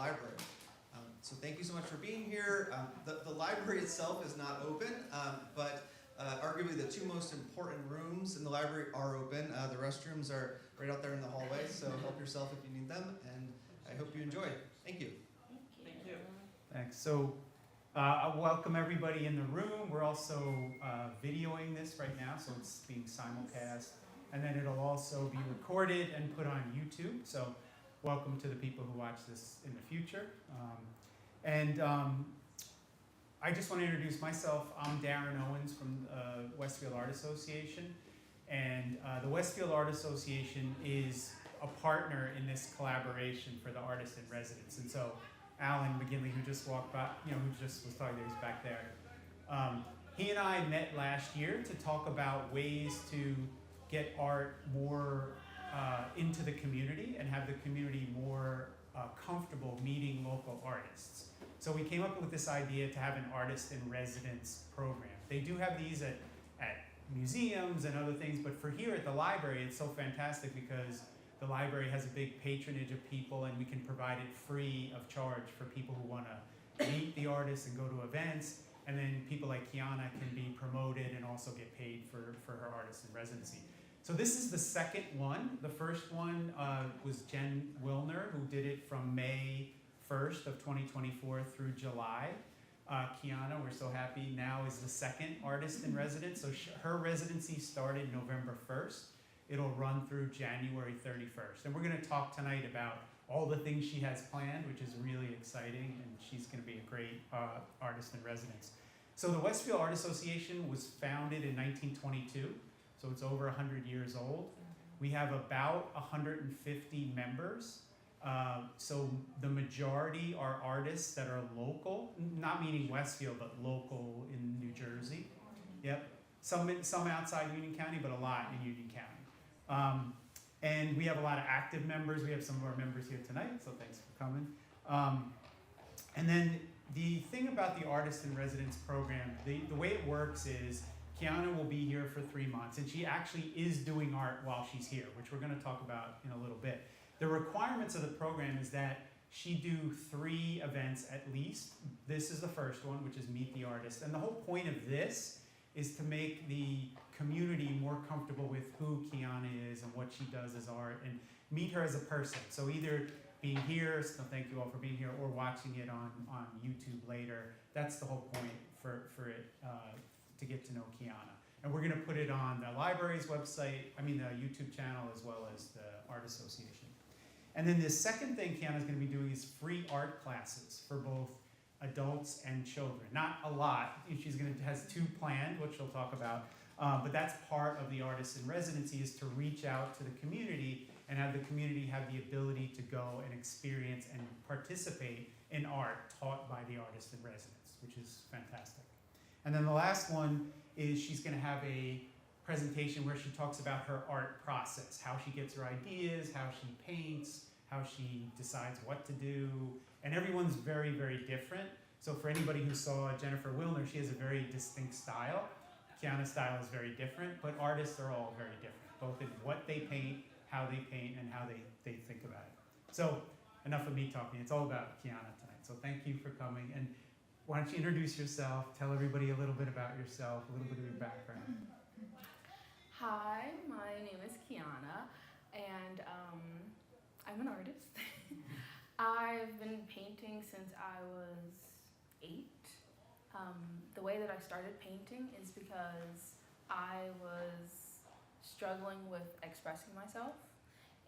library. So thank you so much for being here. The library itself is not open, but arguably the two most important rooms in the library are open. The restrooms are right out there in the hallway, so help yourself if you need them, and I hope you enjoy. Thank you. Thank you. Thanks. So I welcome everybody in the room. We're also videoing this right now, so it's being simulcast. And then it'll also be recorded and put on YouTube. So welcome to the people who watch this in the future. I just want to introduce myself. I'm Darrin Owens from Westfield Art Association. And the Westfield Art Association is a partner in this collaboration for the artist in residence. And so Alan McGinley, who just walked by, who just was talking to us back there, he and I met last year to talk about ways to get art more into the community and have the community more comfortable meeting local artists. So we came up with this idea to have an artist in residence program. They do have these at museums and other things, but for here at the library, it's so fantastic because the library has a big patronage of people, and we can provide it free of charge for people who want to meet the artists and go to events. And then people like Kiyanna can be promoted and also get paid for her artist in residency. So this is the second one. The first one was Jen Wilner, who did it from May 1st of 2024 through July. Kiyanna, we're so happy, now is the second artist in residence. So her residency started November 1st. It'll run through January 31st. And we're going to talk tonight about all the things she has planned, which is really exciting, and she's going to be a great artist in residence. So the Westfield Art Association was founded in 1922, so it's over 100 years old. We have about 150 members. So the majority are artists that are local, not meaning Westfield, but local in New Jersey. Yep. Some outside Union County, but a lot in Union County. And we have a lot of active members. We have some of our members here tonight, so thanks for coming. And then the thing about the Artist in Residence program, the way it works is Kiyanna will be here for 3 months, and she actually is doing art while she's here, which we're going to talk about in a little bit. The requirements of the program is that she do 3 events at least. This is the first one, which is Meet the Artist. And the whole point of this is to make the community more comfortable with who Kiyanna is and what she does as art, and meet her as a person. So either being here, so thank you all for being here, or watching it on YouTube later. That's the whole point for it, to get to know Kiyanna. And we're going to put it on the library's website, the YouTube channel, as well as the Art Association. And then the second thing Kiyanna's going to be doing is free art classes for both adults and children. Not a lot. Has 2 planned, which she'll talk about. But that's part of the Artist in Residency, is to reach out to the community and have the community have the ability to go and experience and participate in art taught by the Artist in Residence, which is fantastic. And then the last one is she's going to have a presentation where she talks about her art process, how she gets her ideas, how she paints, how she decides what to do. And everyone's very, very different. So for anybody who saw Jennifer Wilner, she has a very distinct style. Kiyanna's style is very different, but artists are all very different, both in what they paint, how they paint, and how they think about it. So enough of me talking. It's all about Kiyanna tonight. So thank you for coming. And why don't you introduce yourself, tell everybody a little bit about yourself, a little bit of your background. Hi, my name is Kiyanna, and I'm an artist. I've been painting since I was 8. The way that I started painting is because I was struggling with expressing myself,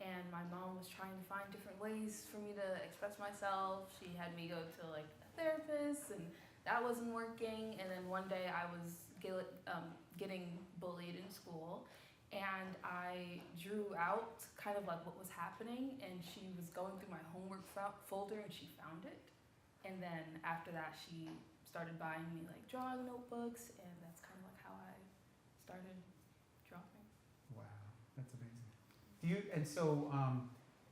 and my mom was trying to find different ways for me to express myself. She had me go to a therapist, and that wasn't working. And then one day I was getting bullied in school, and I drew out kind of what was happening, and she was going through my homework folder, and she found it. And then after that, she started buying me drawing notebooks, and that's kind of how I started drawing. Wow, that's amazing. So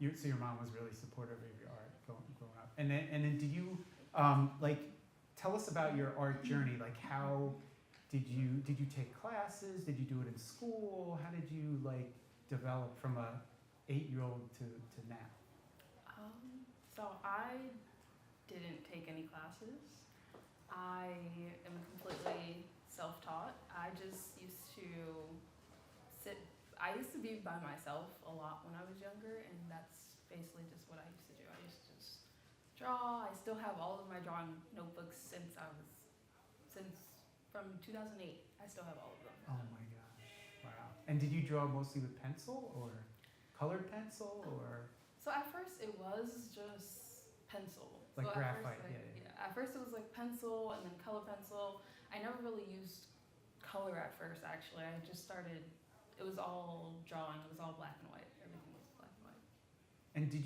your mom was really supportive of your art growing up, and then did you tell us about your art journey? How did you take classes? Did you do it in school? How did you develop from a 8-year-old to now? So I didn't take any classes. I am completely self-taught. I just used to I used to be by myself a lot when I was younger, and that's basically just what I used to do. I used to just draw. I still have all of my drawing notebooks since from 2008. I still have all of them. Oh my gosh! Wow. And did you draw mostly with pencil or colored pencil or? So at first it was just pencil. Like so graphite, at first, yeah. At first it was like pencil and then color pencil. I never really used color at first. Actually, I just started. It was all drawing. It was all black and white. Everything was black and white. And did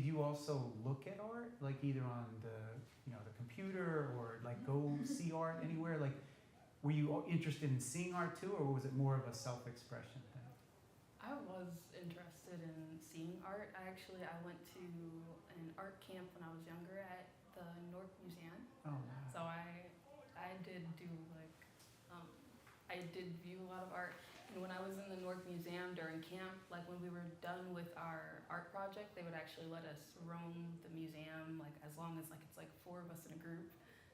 you also look at art, like either on the computer or like go see art anywhere? Like, were you interested in seeing art too, or was it more of a self-expression thing? I was interested in seeing art. I went to an art camp when I was younger at the North Museum. Oh wow. So I did do I did view a lot of art. And when I was in the North Museum during camp, like when we were done with our art project, they would actually let us roam the museum, like as long as it's like 4 of us in a group.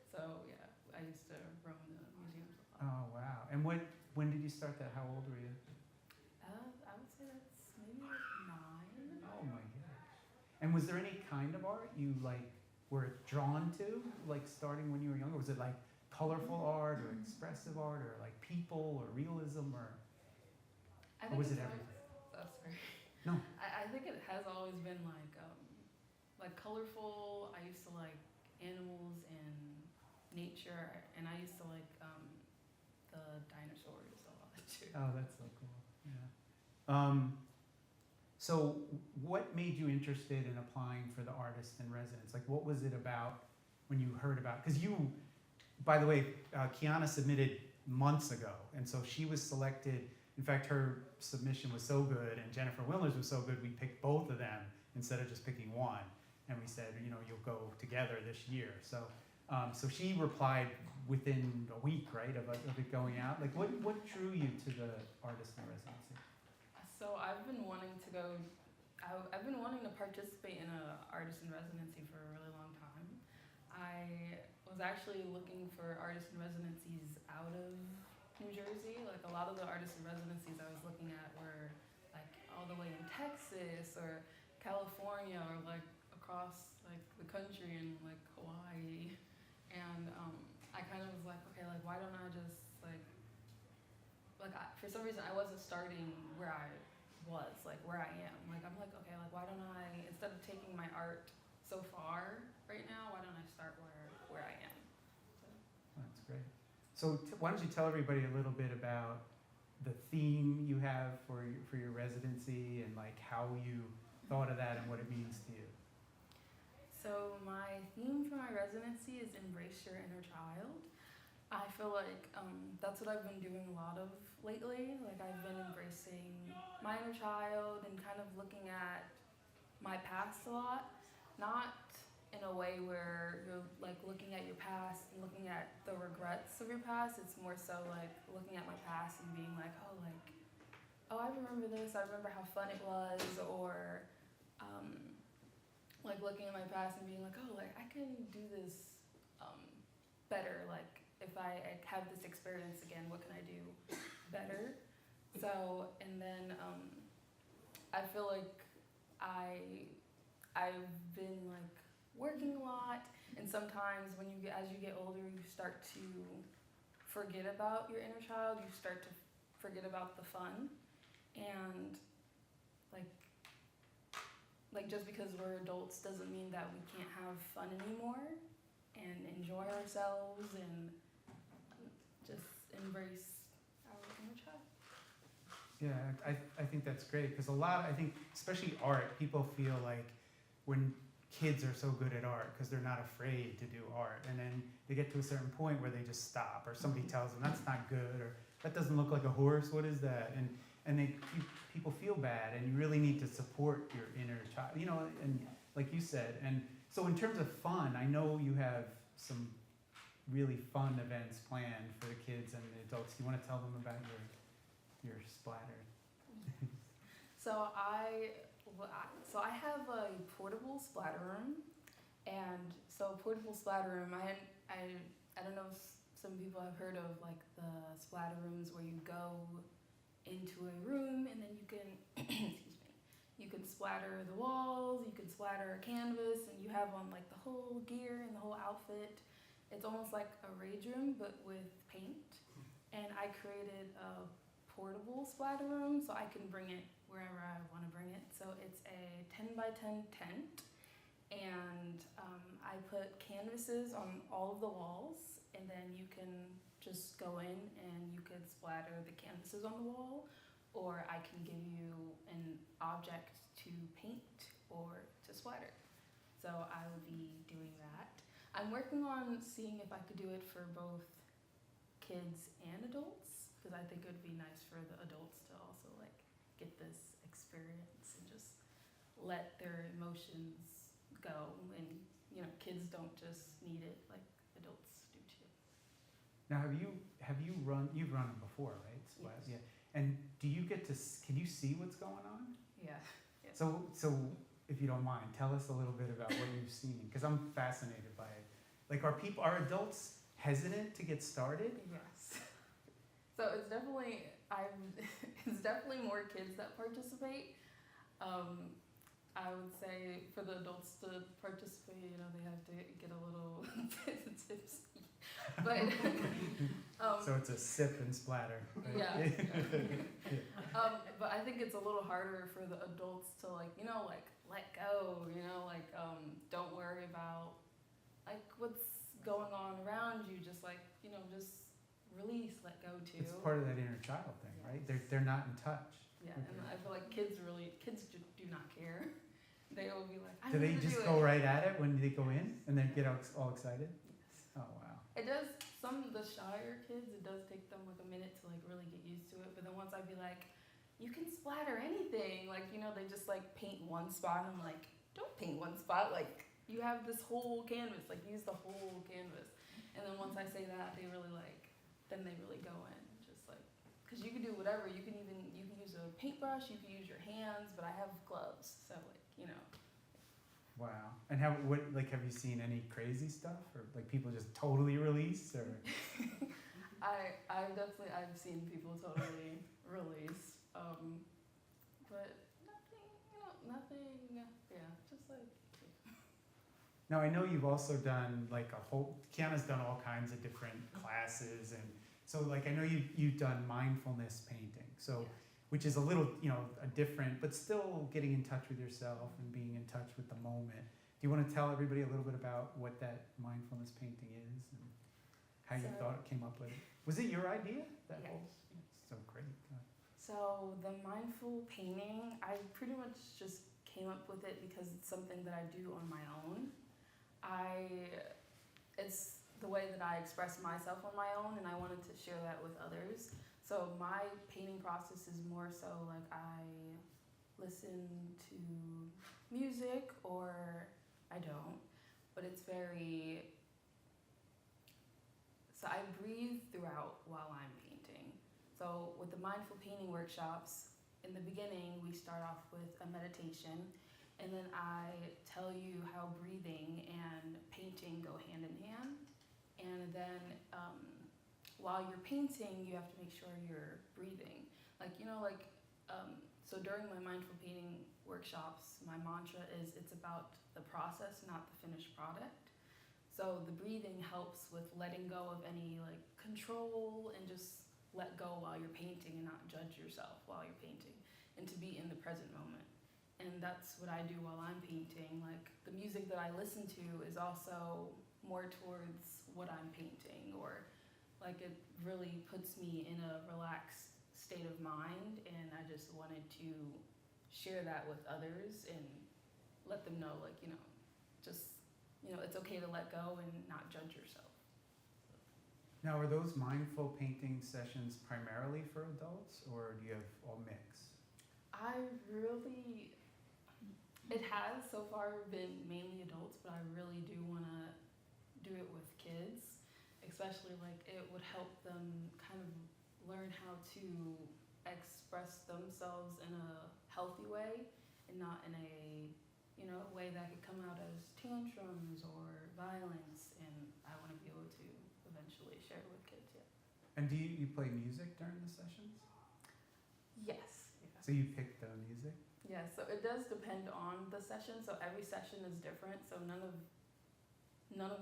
So yeah, I used to roam the museums a lot. Oh wow. And when did you start that? How old were you? I would say that's maybe like 9. Oh my gosh. And was there any kind of art you were drawn to, like starting when you were younger? Was it like colorful art or expressive art or like people or realism or was it everything? Oh, sorry. No. I think it has always been like colorful. I used to like animals and nature, and I used to like the dinosaurs a lot too. Oh, that's so cool. Yeah. So what made you interested in applying for the artist in residence? Like, what was it about when you heard about? Because you, by the way, Kiyanna submitted months ago, and so she was selected. In fact, her submission was so good, and Jennifer Wilner's was so good, we picked both of them instead of just picking one. And we said, you'll go together this year. So, so she replied within a week, right, of it going out. Like, what drew you to the artist in residency? So I've been wanting to go. I've been wanting to participate in an artist in residency for a really long time. I was actually looking for artist in residencies out of New Jersey. Like a lot of the artist in residencies I was looking at were like all the way in Texas or California or like across like the country in like Hawaii. And I kind of was like, okay, like why don't I just for some reason I wasn't starting where I was, like where I am. Like I'm like, okay, like why don't I, instead of taking my art so far right now, why don't I start where I am? So. That's great. So why don't you tell everybody a little bit about the theme you have for your residency and like how you thought of that and what it means to you? So my theme for my residency is Embrace Your Inner Child. I feel like that's what I've been doing a lot of lately. Like I've been embracing my inner child and kind of looking at my past a lot. Not in a way where you're like looking at your past and looking at the regrets of your past. It's more so like looking at my past and being like, oh, I remember this. I remember how fun it was. Or like looking at my past and being like, oh, like I can do this better. Like if I have this experience again, what can I do better? So, and then I feel like I've been like working a lot, and sometimes when as you get older, you start to forget about your inner child. You start to forget about the fun, and like just because we're adults doesn't mean that we can't have fun anymore and enjoy ourselves and just embrace our inner child. Yeah, I think that's great because I think, especially art, people feel like when kids are so good at art because they're not afraid to do art, and then they get to a certain point where they just stop, or somebody tells them that's not good, or that doesn't look like a horse, what is that? And people feel bad, and you really need to support your inner child, and like you said. And so in terms of fun, I know you have some really fun events planned for the kids and the adults. Do you want to tell them about your splatter? So I have a portable splatter room, and so portable splatter room. I don't know if some people have heard of like the splatter rooms where you go into a room and then you can excuse me, you can splatter the walls, you can splatter a canvas, and you have on like the whole gear and the whole outfit. It's almost like a rage room but with paint. And I created a portable splatter room so I can bring it wherever I want to bring it. So it's a 10 by 10 tent, and I put canvases on all of the walls, and then you can just go in and you could splatter the canvases on the wall, or I can give you an object to paint or to splatter. So I will be doing that. I'm working on seeing if I could do it for both kids and adults, because I think it would be nice for the adults to also like get this experience and just let their emotions go, and you know, kids don't just need it like adults do too. Now, you've run before, right? Yes. Yeah. And do you get to, can you see what's going on? Yeah. So if you don't mind, tell us a little bit about what you've seen, because I'm fascinated by it. Like, are adults hesitant to get started? Yes. So it's definitely more kids that participate. I would say for the adults to participate, you know, they have to get a little tipsy. But so it's a sip and splatter. Right? Yeah. But I think it's a little harder for the adults to like, you know, like let go, you know, like don't worry about like what's going on around you, just like, you know, just release, let go too. It's part of that inner child thing, right? They're not in touch. Yeah, and I feel like kids do not care. They will be like, I do they need to just do go it. right at it when they go in and then get all excited? Yes. Oh wow. It does, some of the shyer kids, it does take them like a minute to like really get used to it. But then once I'd be like, you can splatter anything. Like, you know, they just like paint one spot. And I'm like, don't paint one spot. Like, you have this whole canvas. Like, use the whole canvas. And then once I say that, they really like, then they really go in. Just like, because you can do whatever. You can use a paintbrush. You can use your hands. But I have gloves. So like, you know. Wow. And have you seen any crazy stuff, or like people just totally release, or? I've seen people totally release, but nothing, yeah, just like. Now I know you've also done like Kiyanna's done all kinds of different classes, and so like I know you've done mindfulness painting, so. Yeah. Which is a little, a different, but still getting in touch with yourself and being in touch with the moment. Do you want to tell everybody a little bit about what that mindfulness painting is and how you thought it came up with it? Was it your idea? Yes. So great. So the mindful painting, I pretty much just came up with it because it's something that I do on my own. It's the way that I express myself on my own, and I wanted to share that with others. So my painting process is more so like I listen to music or I don't, but it's very, so I breathe throughout while I'm painting. So with the mindful painting workshops, in the beginning we start off with a meditation, and then I tell you how breathing and painting go hand in hand, and then while you're painting, you have to make sure you're breathing. So during my mindful painting workshops, my mantra is it's about the process, not the finished product. So the breathing helps with letting go of any like control and just let go while you're painting and not judge yourself while you're painting, and to be in the present moment. And that's what I do while I'm painting. Like the music that I listen to is also more towards what I'm painting, or like it really puts me in a relaxed state of mind, and I just wanted to share that with others and let them know, like, it's okay to let go and not judge yourself. Now, are those mindful painting sessions primarily for adults, or do you have all mix? It has so far been mainly adults, but I really do want to do it with kids. Especially like it would help them kind of learn how to express themselves in a healthy way and not in a way that could come out as tantrums or violence, and I want to be able to eventually share it with kids. Yeah. And do you play music during the sessions? Yes. Yeah. So you pick the music? Yeah, so it does depend on the session. So every session is different. So none of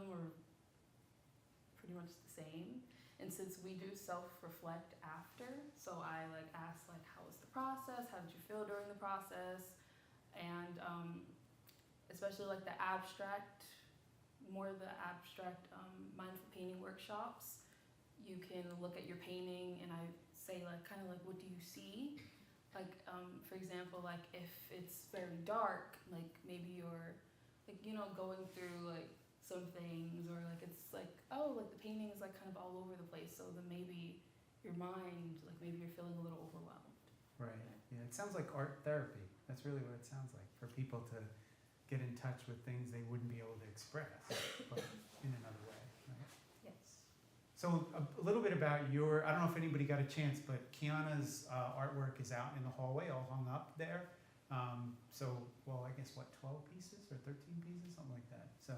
them are pretty much the same. And since we do self-reflect after, so I like ask like, how was the process? How did you feel during the process? And especially like the abstract, mindful painting workshops, you can look at your painting and I say like kind of like, what do you see? Like for example, like if it's very dark, like maybe you're like, you know, going through like some things, or like it's like, oh, like the painting is like kind of all over the place, so then maybe your mind, like maybe you're feeling a little overwhelmed. Right. Yeah, it sounds like art therapy. That's really what it sounds like, for people to get in touch with things they wouldn't be able to express, but in another way, right? Yes. So a little bit about your, I don't know if anybody got a chance, but Kiyanna's artwork is out in the hallway, all hung up there. Well, I guess what, 12 pieces or 13 pieces, something like that. So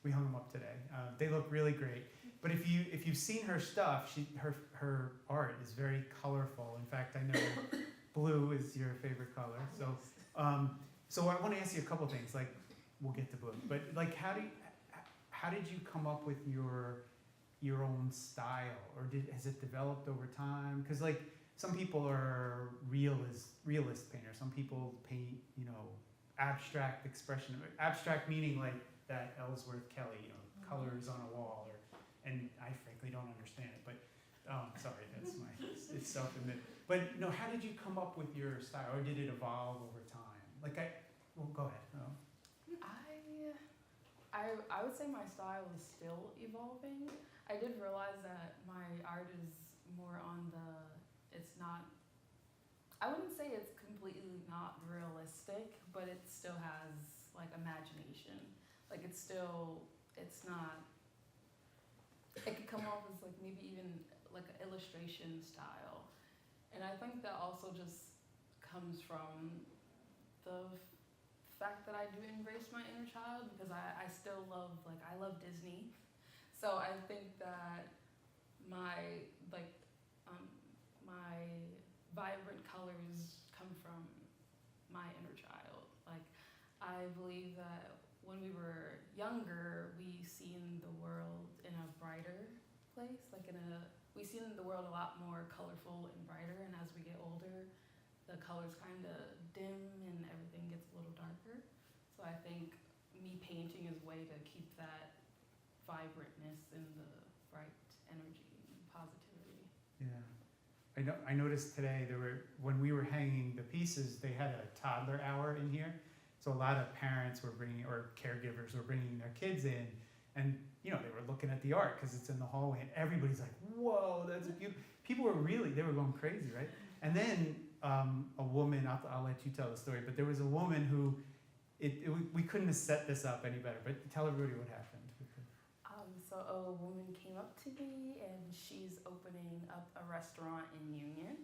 we hung them up today. They look really great. But if you've seen her stuff, her art is very colorful. In fact, I know blue is your favorite color. So so I want to ask you a couple things. Like, we'll get to blue, but like, how did you come up with your own style, or has it developed over time? Because like some people are realist painters. Some people paint, you know, abstract expression. Abstract meaning like that Ellsworth Kelly, you know, colors on a wall, and I frankly don't understand it, but sorry, that's it's self-admit. But no, how did you come up with your style, or did it evolve over time? Like well, go ahead. Oh. I would say my style is still evolving. I did realize that my art is more on it's not, I wouldn't say it's completely not realistic, but it still has like imagination. Like it's not, it could come off as like maybe even like an illustration style. And I think that also just comes from the fact that I do embrace my inner child, because I still love, like I love Disney. So I think that my vibrant colors come from my inner child. Like I believe that when we were younger, we seen the world in a brighter place, we seen the world a lot more colorful and brighter, and as we get older, the colors kind of dim and everything gets a little darker. So I think me painting is a way to keep that vibrantness and the bright energy and positivity. Yeah. I noticed today when we were hanging the pieces, they had a toddler hour in here. So a lot of parents were or caregivers were bringing their kids in, and you know, they were looking at the art because it's in the hallway, and everybody's like, whoa, that's beautiful. People were they were going crazy, right? And then a woman, I'll let you tell the story, but there was a woman who, we couldn't have set this up any better, but tell everybody what happened. So a woman came up to me, and she's opening up a restaurant in Union,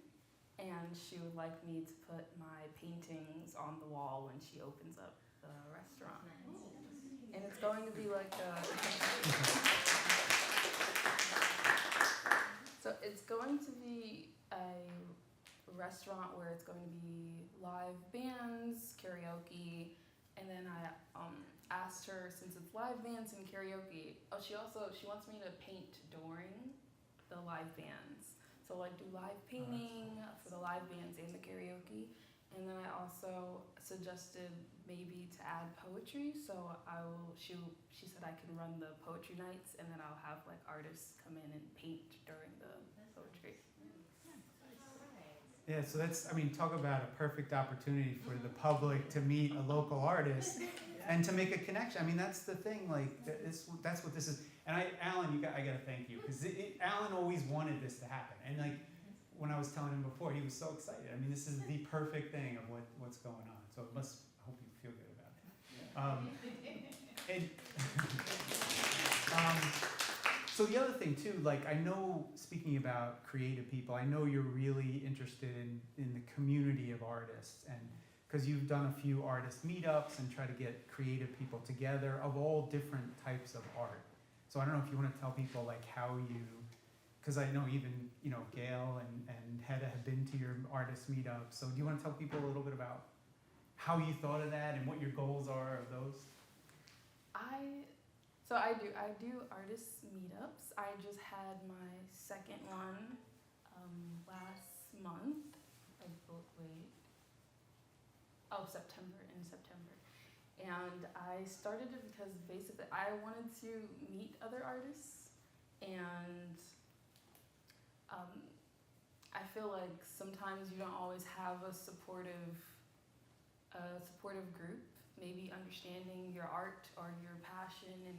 and she would like me to put my paintings on the wall when she opens up the restaurant. And it's going to be like so it's going to be a restaurant where it's going to be live bands, karaoke, and then I asked her, since it's live bands and karaoke, she wants me to paint during the live bands. So like do live painting for the live bands and the karaoke. And then I also suggested maybe to add poetry. So she said I can run the poetry nights, and then I'll have like artists come in and paint during the poetry. Yeah, so talk about a perfect opportunity for the public to meet a local artist and to make a connection. I mean, that's the thing, like, that's what this is. And Alan, I gotta thank you, because Alan always wanted this to happen. And like, when I was telling him before, he was so excited. I mean, this is the perfect thing of what's going on. So I hope you feel good about it. So the other thing too, like I know, speaking about creative people, I know you're really interested in the community of artists, and because you've done a few artist meetups and try to get creative people together of all different types of art. So I don't know if you want to tell people like how you, because I know even, you know, Gail and Hedda have been to your artist meetup. So do you want to tell people a little bit about how you thought of that and what your goals are of those? I do artist meetups. I just had my second one last month. In September. And I started it because basically I wanted to meet other artists, and I feel like sometimes you don't always have a supportive group, maybe understanding your art or your passion and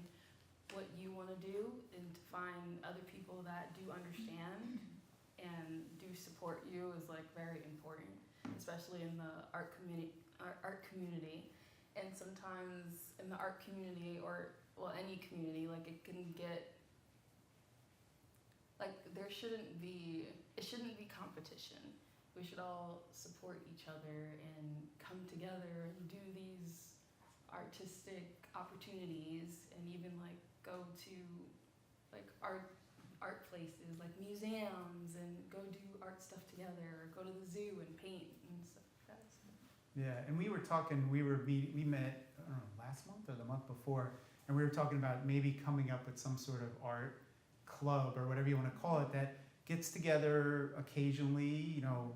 what you want to do, and to find other people that do understand and do support you is like very important, especially in the art community. And sometimes in the art community, or well, any community, like it can get like it shouldn't be competition. We should all support each other and come together and do these artistic opportunities, and even like go to like art places like museums, and go do art stuff together, or go to the zoo and paint and stuff like that. Yeah, and we were talking, we met, I don't know, last month or the month before, and we were talking about maybe coming up with some sort of art club or whatever you want to call it that gets together occasionally, you know,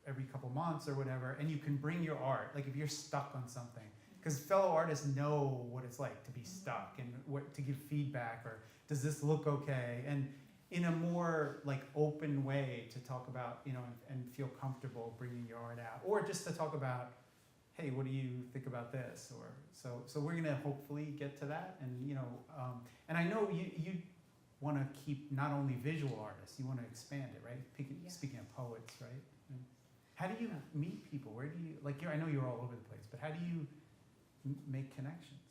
every couple months or whatever, and you can bring your art, like if you're stuck on something, because fellow artists know what it's like to be stuck and what to give feedback, or does this look okay, and in a more like open way to talk about, you know, and feel comfortable bringing your art out, or just to talk about, hey, what do you think about this, or so we're gonna hopefully get to that, and you know, and I know you want to keep not only visual artists, you want to expand it, right? Speaking of poets, right? How do you meet people? Where do you, like, I know you're all over the place, but how do you make connections?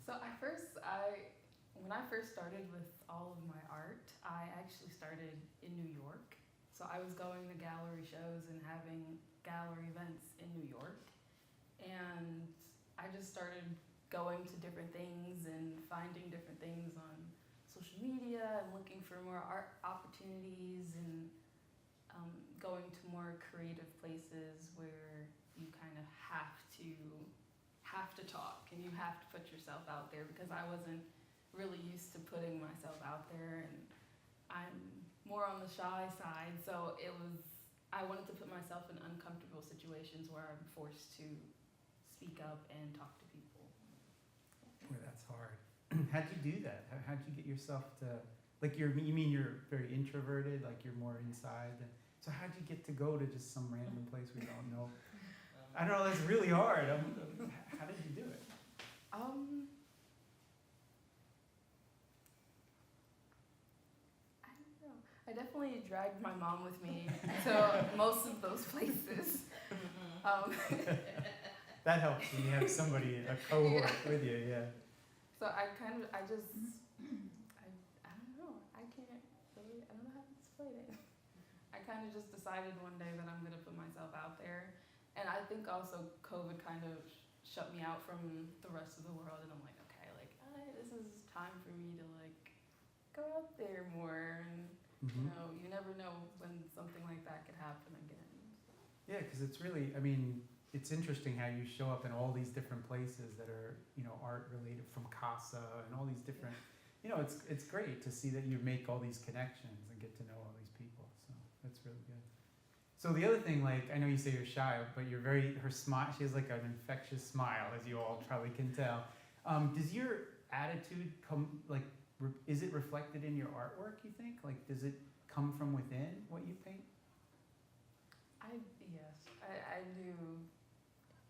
So when I first started with all of my art, I actually started in New York. So I was going to gallery shows and having gallery events in New York. And I just started going to different things and finding different things on social media and looking for more art opportunities, and going to more creative places where you kind of have to talk and you have to put yourself out there, because I wasn't really used to putting myself out there, and I'm more on the shy side, so I wanted to put myself in uncomfortable situations where I'm forced to speak up and talk to people. Boy, that's hard. How'd you do that? How'd you get yourself to, like, you mean you're very introverted, like you're more inside, so how'd you get to go to just some random place we don't know? I don't know, that's really hard. How did you do it? I don't know. I definitely dragged my mom with me to most of those places. That helps when you have somebody, a cohort with you, yeah. So I don't know. I don't know how to explain it. I kind of just decided one day that I'm going to put myself out there. And I think also COVID kind of shut me out from the rest of the world. And I'm like, okay, like, this is time for me to like go out there more. And you know, you never know when something like that could happen again. Yeah, because it's really, I mean, it's interesting how you show up in all these different places that are, you know, art related, from Casa and all these different, you know, it's great to see that you make all these connections and get to know all these people. So that's really good. So the other thing, like, I know you say you're shy, but her smile, she has like an infectious smile, as you all probably can tell. Does your attitude is it reflected in your artwork, you think? Like, does it come from within what you paint? Yes, I do.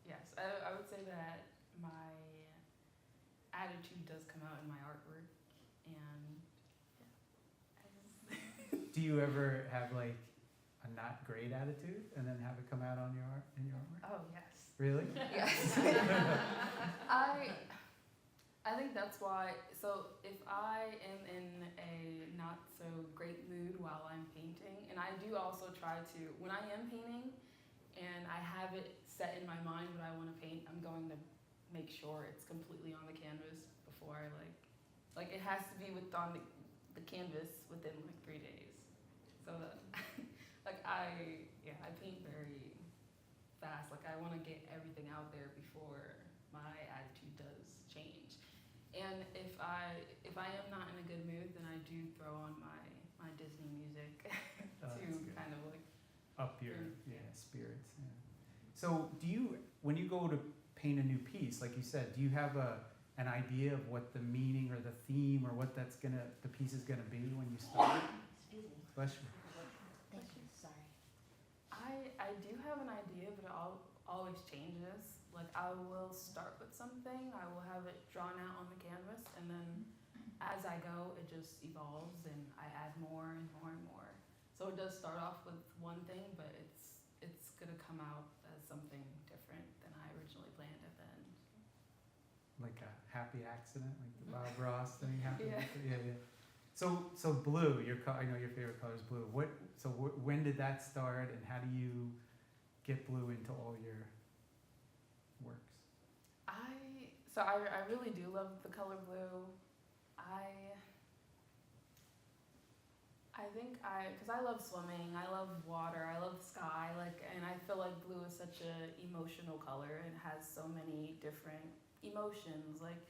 Yes, I would say that my attitude does come out in my artwork, and Do you ever have like a not great attitude and then have it come out on your artwork? Oh yes. Really? Yes. I think that's why. So if I am in a not so great mood while I'm painting, and I do also try to, when I am painting and I have it set in my mind what I want to paint, I'm going to make sure it's completely on the canvas before I like it has to be on the canvas within like 3 days. So that, like I paint very fast. Like I want to get everything out there before my attitude does change. And if I am not in a good mood, then I do throw on my Disney music Oh, to that's good. kind of like Up your Yeah. spirits. Yeah. So do you, when you go to paint a new piece, like you said, do you have an idea of what the meaning or the theme or what the piece is gonna be when you start? Excuse me. Bless you. Thank you. Sorry. I do have an idea, but it always changes. Like I will start with something, I will have it drawn out on the canvas, and then as I go, it just evolves and I add more and more and more. So it does start off with one thing, but it's gonna come out as something different than I originally planned at the end. Like a happy accident, like the Bob Ross thing happened. Yeah. Yeah. So blue, I know your favorite color is blue. When did that start, and how do you get blue into all your works? I really do love the color blue. I think because I love swimming, I love water, I love sky, and I feel like blue is such an emotional color and has so many different emotions. Like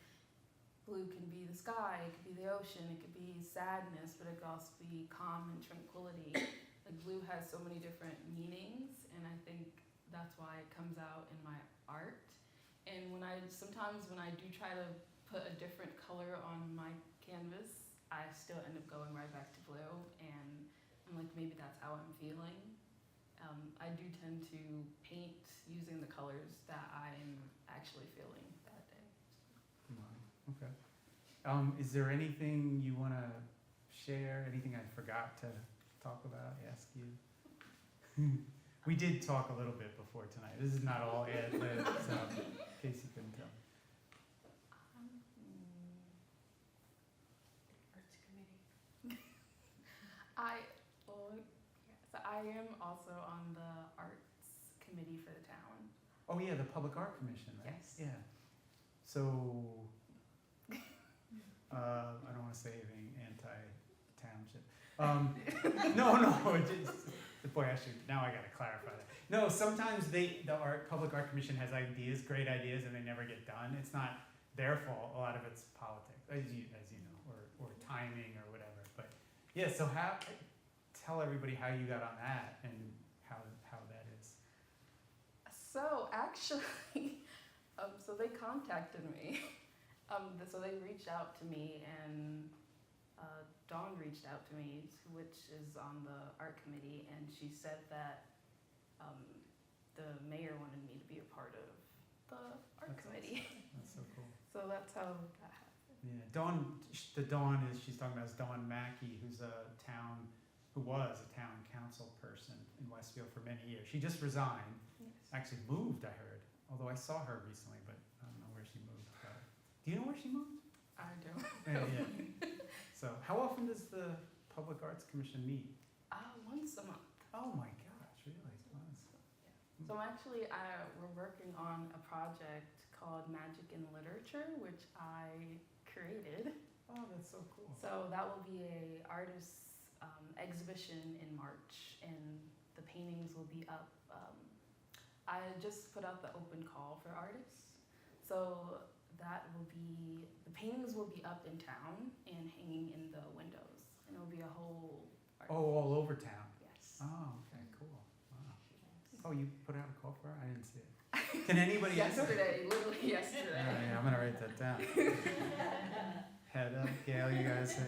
blue can be the sky, it could be the ocean, it could be sadness, but it could also be calm and tranquility. Like blue has so many different meanings, and I think that's why it comes out in my art. And sometimes when I do try to put a different color on my canvas, I still end up going right back to blue, and I'm like, maybe that's how I'm feeling. I do tend to paint using the colors that I'm actually feeling that day. Wow. Okay. Is there anything you want to share? Anything I forgot to talk about? Ask you. We did talk a little bit before tonight. This is not all ad-lib, so in case you couldn't tell. Arts committee. I am also on the arts committee for the town. Oh yeah, the Public Art Commission, right? Yes. Yeah. So, I don't want to say anything anti-township. No, it just, boy, actually, now I gotta clarify that. No, sometimes the Public Art Commission has ideas, great ideas, and they never get done. It's not their fault. A lot of it's politics, as you know, or timing or whatever. But yeah, so tell everybody how you got on that and how that is. So actually, so they contacted me. So they reached out to me, and Dawn reached out to me, which is on the art committee, and she said that the mayor wanted me to be a part of the art committee. Awesome. That's so cool. So that's how that happened. Yeah, Dawn she's talking about is Dawn Mackey, who was a town council person in Westfield for many years. She just resigned, Yes. actually moved, I heard, although I saw her recently, but I don't know where she moved. Do you know where she moved? I don't. Yeah. So how often does the Public Arts Commission meet? Once a month. Oh my gosh, really? Wow. So actually, we're working on a project called Magic in Literature, which I created. Oh, that's so cool. So that will be a artist's exhibition in March, and the paintings will be up. I just put out the open call for artists, so the paintings will be up in town and hanging in the windows, and it'll be a whole art. Oh, all over town. Yes. Oh, okay, cool. Wow. Oh, you put out a call for her? I didn't see it. Can anybody enter? Yesterday, literally yesterday. Yeah, I'm gonna write that down. Head up, Gail, you guys.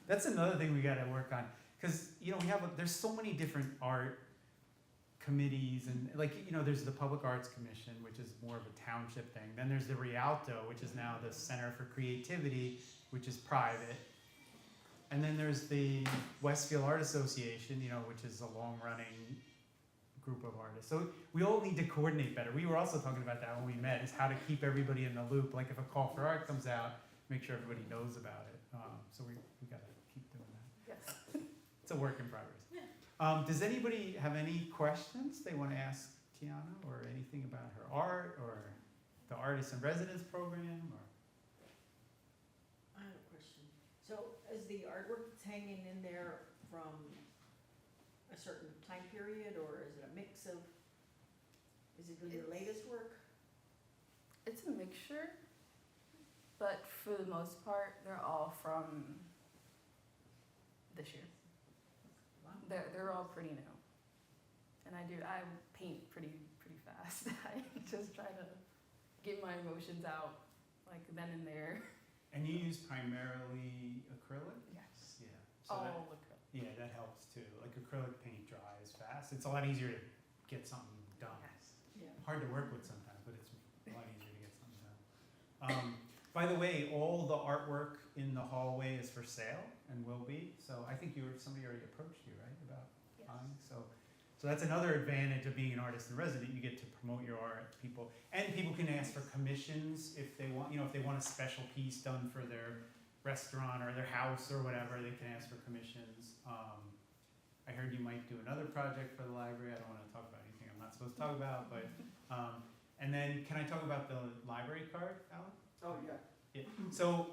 That's another thing we gotta work on, because there's so many different art committees, and there's the Public Arts Commission, which is more of a township thing. Then there's the Rialto, which is now the Center for Creativity, which is private. And then there's the Westfield Art Association, which is a long-running group of artists. So we all need to coordinate better. We were also talking about that when we met, is how to keep everybody in the loop. Like if a call for art comes out, make sure everybody knows about it. So we gotta keep doing that. Yes. It's a work in progress. Does anybody have any questions they want to ask Kiyanna, or anything about her art, or the Artist in Residence program, or? I have a question. So is the artwork that's hanging in there from a certain time period, or is it a mix of, is it your latest work? It's a mixture, but for the most part, they're all from this year. Wow. They're all pretty new, and I paint pretty fast. I just try to get my emotions out like then and there. And you use primarily acrylic? Yes. Yeah. So that, All acrylic. yeah, that helps too. Like acrylic paint dries fast. It's a lot easier to get something done. Yeah. Hard to work with sometimes, but it's a lot easier to get something done. By the way, all the artwork in the hallway is for sale and will be. So I think somebody already approached you, right, about buying. So that's another advantage of being an artist in resident. You get to promote your art to people, and people can ask for commissions if they want. If they want a special piece done for their restaurant or their house or whatever, they can ask for commissions. I heard you might do another project for the library. I don't want to talk about anything I'm not supposed to talk about, but and then can I talk about the library card, Alan? Oh, yeah. Yeah. So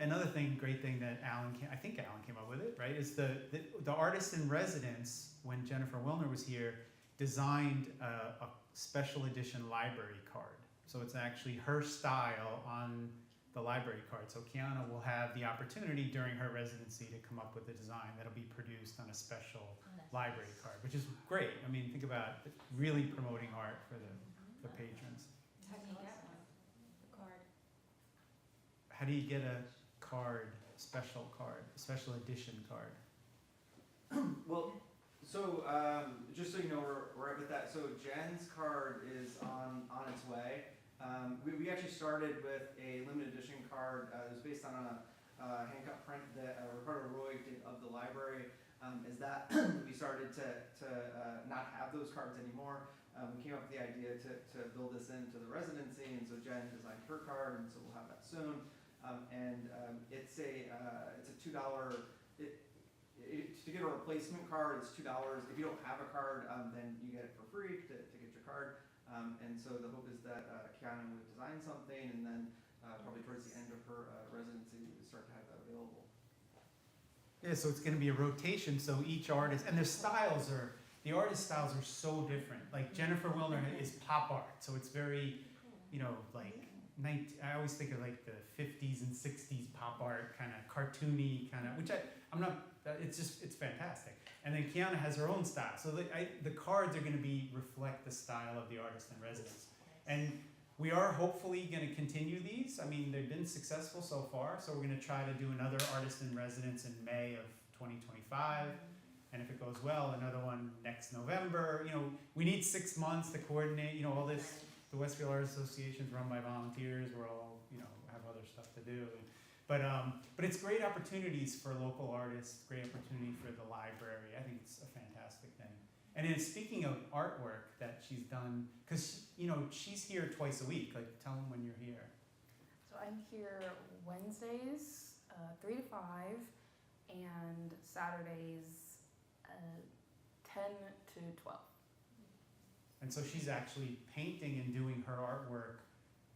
another great thing that I think Alan came up with it, right? Is the artist in residence, when Jennifer Wilner was here, designed a special edition library card. So it's actually her style on the library card. So Kiyanna will have the opportunity during her residency to come up with a design that'll be produced on a special library card, which is great. I mean, think about really promoting art for the patrons. How do you get one? The card? How do you get a special edition card? Well, so just so you know, we're up with that. So Jen's card is on its way. We actually started with a limited edition card. It was based on a hand-cut print that Ricardo Roy did of the library. Is that we started to not have those cards anymore. We came up with the idea to build this into the residency, and so Jen designed her card, and so we'll have that soon. It's a $2. To get a replacement card, it's $2. If you don't have a card, then you get it for free to get your card. And so the hope is that Kiyanna would design something, and then probably towards the end of her residency, we would start to have that available. Yeah, so it's going to be a rotation. So each artist, and the artist styles are so different. Like Jennifer Wilner is pop art, so it's very, I always think of like the 50s and 60s pop art, kind of cartoony, which I'm not. It's fantastic. And then Kiyanna has her own style. So the cards are going to reflect the style of the artist in residence. And we are hopefully going to continue these. I mean, they've been successful so far. So we're going to try to do another artist in residence in May of 2025. And if it goes well, another one next November. We need 6 months to coordinate, all this. The Westfield Art Association is run by volunteers. We're all, have other stuff to do. But it's great opportunities for local artists, great opportunity for the library. I think it's a fantastic thing. And then speaking of artwork that she's done, because, she's here twice a week. Like, tell them when you're here. So I'm here Wednesdays, 3 to 5, and Saturdays, 10 to 12. And so she's actually painting and doing her artwork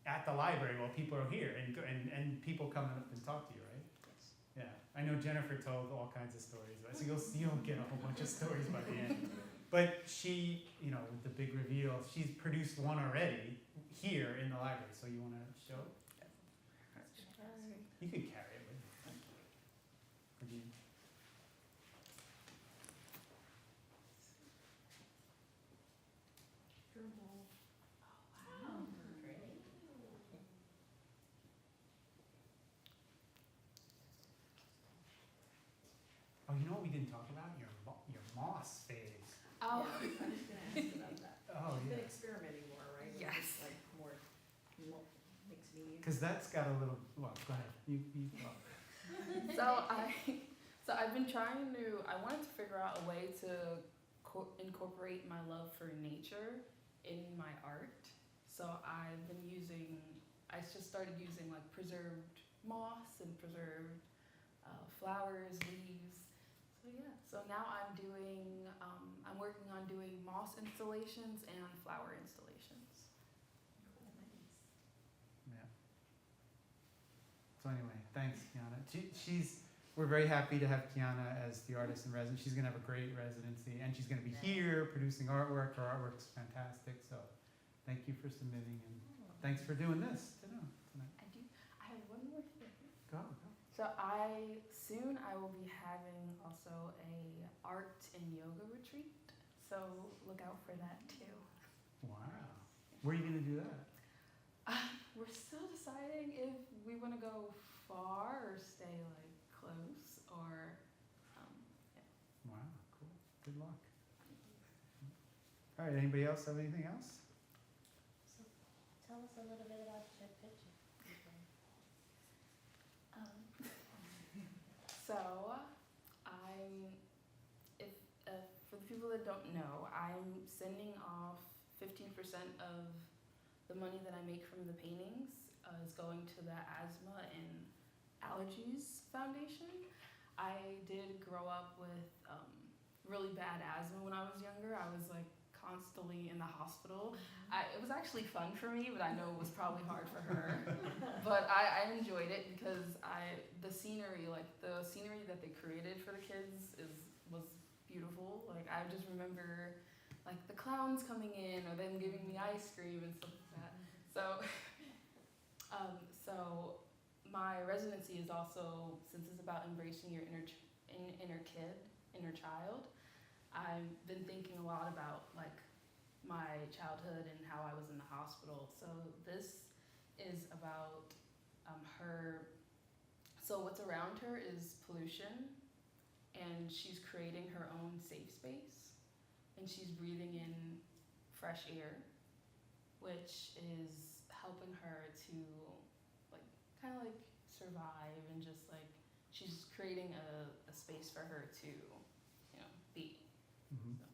at the library while people are here, and people coming up and talk to you, right? Yes. Yeah, I know Jennifer told all kinds of stories, so you'll get a whole bunch of stories by the end. But she, with the big reveal, she's produced one already here in the library. So you want to show? You can carry it with you. Or do you? Oh, you know what we didn't talk about? Your moss phase. Oh. Yeah, I was gonna ask about that. Oh, You've been yeah. experimenting more, right? With Yes. this, like more mixed media. Because that's got a little. Well, go ahead. So I've been trying to. I wanted to figure out a way to incorporate my love for nature in my art. So I just started using like preserved moss and preserved flowers, leaves. So yeah, so now I'm doing, I'm working on doing moss installations and flower installations. Yeah. So anyway, thanks, Kiyanna. We're very happy to have Kiyanna as the artist in residence. She's gonna have a great residency, and she's gonna be here producing artwork. Her artwork's fantastic. So, thank you for submitting, and thanks for doing this tonight. I have one more thing. Go. So soon I will be having also a art and yoga retreat. So look out for that too. Wow. Where are you gonna do that? We're still deciding if we want to go far or stay like close or Wow, cool. Good luck. All right. Anybody else have anything else? So tell us a little bit about your picture. So for the people that don't know, I'm sending off 15% of the money that I make from the paintings is going to the Asthma and Allergies Foundation. I did grow up with really bad asthma when I was younger. I was like constantly in the hospital. It was actually fun for me, but I know it was probably hard for her. But I enjoyed it because the scenery that they created for the kids was beautiful. Like I just remember like the clowns coming in or them giving me ice cream and stuff like that. So my residency is also, since it's about embracing your inner child, I've been thinking a lot about like my childhood and how I was in the hospital. So this is about her. So what's around her is pollution, and she's creating her own safe space, and she's breathing in fresh air, which is helping her to like kind of like survive, and just like she's creating a space for her to be. Mm-hmm.